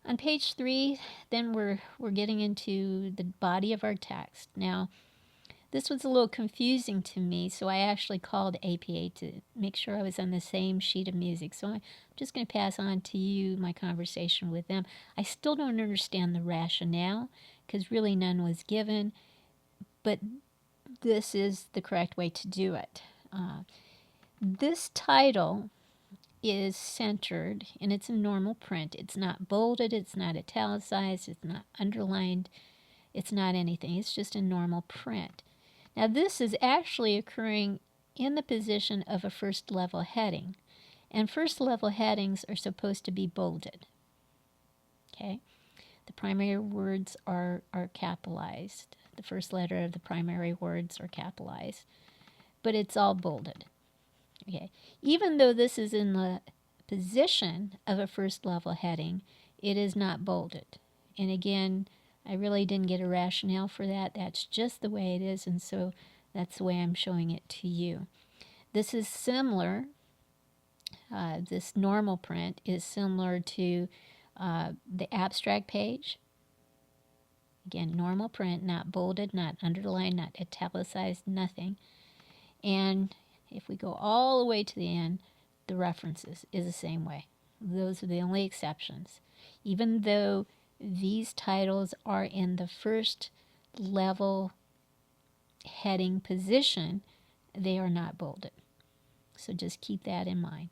On page 3, then we're getting into the body of our text. Now, this was a little confusing to me, so I actually called APA to make sure I was on the same sheet of music. So I'm just going to pass on to you my conversation with them. I still don't understand the rationale because really none was given, but this is the correct way to do it. This title is centered and it's in normal print. It's not bolded, it's not italicized, it's not underlined, it's not anything. It's just in normal print. Now this is actually occurring in the position of a first level heading. And first level headings are supposed to be bolded. Okay? The primary words are capitalized. The first letter of the primary words are capitalized. But it's all bolded. Okay? Even though this is in the position of a first level heading, it is not bolded. And again, I really didn't get a rationale for that. That's just the way it is, and so that's the way I'm showing it to you. This is similar, this normal print is similar to the abstract page. Again, normal print, not bolded, not underlined, not italicized, nothing. And if we go all the way to the end, the references is the same way. Those are the only exceptions. Even though these titles are in the first level heading position, they are not bolded. So just keep that in mind.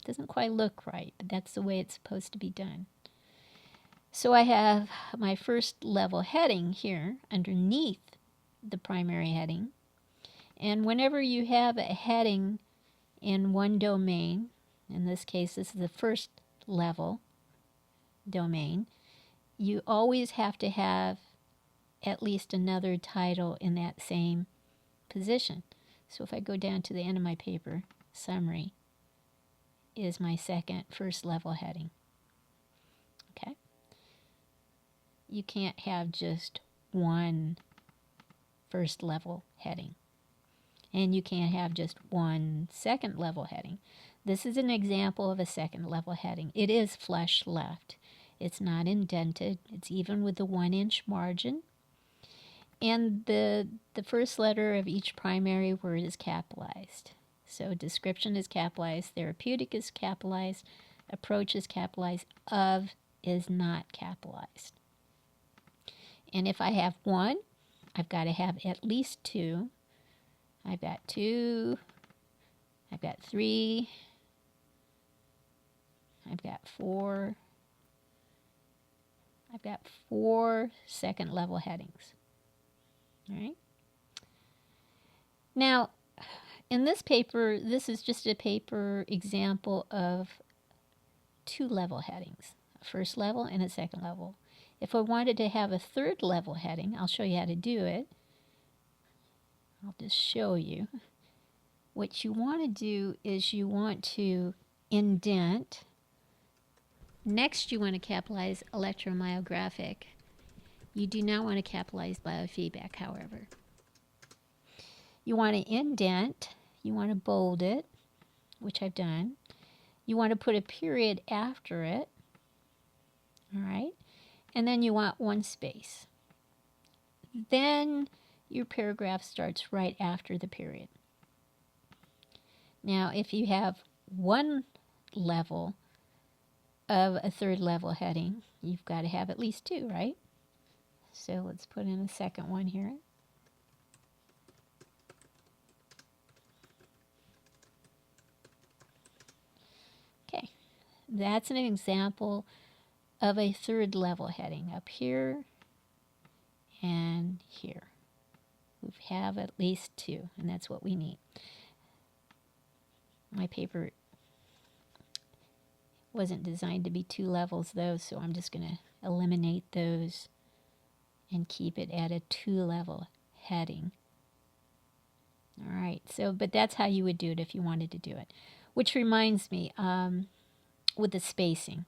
Doesn't quite look right, but that's the way it's supposed to be done. So I have my first level heading here underneath the primary heading. And whenever you have a heading in one domain, in this case this is the first level domain, you always have to have at least another title in that same position. So if I go down to the end of my paper, summary is my second first level heading. Okay? You can't have just one first level heading. And you can't have just one second level heading. This is an example of a second level heading. It is flush left. It's not indented. It's even with the 1-inch margin. And the first letter of each primary word is capitalized. So description is capitalized, therapeutic is capitalized, approach is capitalized, of is not capitalized. And if I have one, I've got to have at least two. I've got two, I've got three, I've got four, I've got 4 second level headings. All right. Now, in this paper, this is just a paper example of 2 level headings, a first level and a second level. If I wanted to have a third level heading, I'll show you how to do it. I'll just show you. What you want to do is you want to indent. Next, you want to capitalize electromyographic. You do not want to capitalize biofeedback, however. You want to indent. You want to bold it, which I've done. You want to put a period after it. All right. And then you want 1 space. Then your paragraph starts right after the period. Now, if you have 1 level of a third level heading, you've got to have at least 2, right? So let's put in a second one here. Okay, that's an example of a third level heading up here and here. We have at least 2, and that's what we need. My paper wasn't designed to be 2 levels though, so I'm just going to eliminate those and keep it at a 2-level heading. All right, so, but that's how you would do it if you wanted to do it. Which reminds me, with the spacing.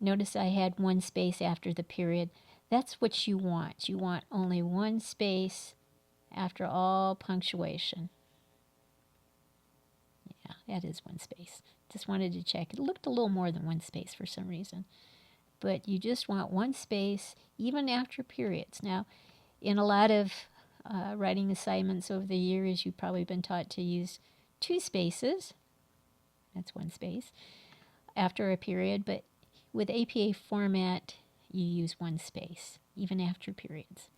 Notice I had 1 space after the period. That's what you want. You want only 1 space after all punctuation. Yeah, that is one space. Just wanted to check. It looked a little more than one space for some reason. But you just want one space even after periods. Now, in a lot of writing assignments over the years, you've probably been taught to use two spaces. That's one space after a period. But with APA format, you use one space, even after periods.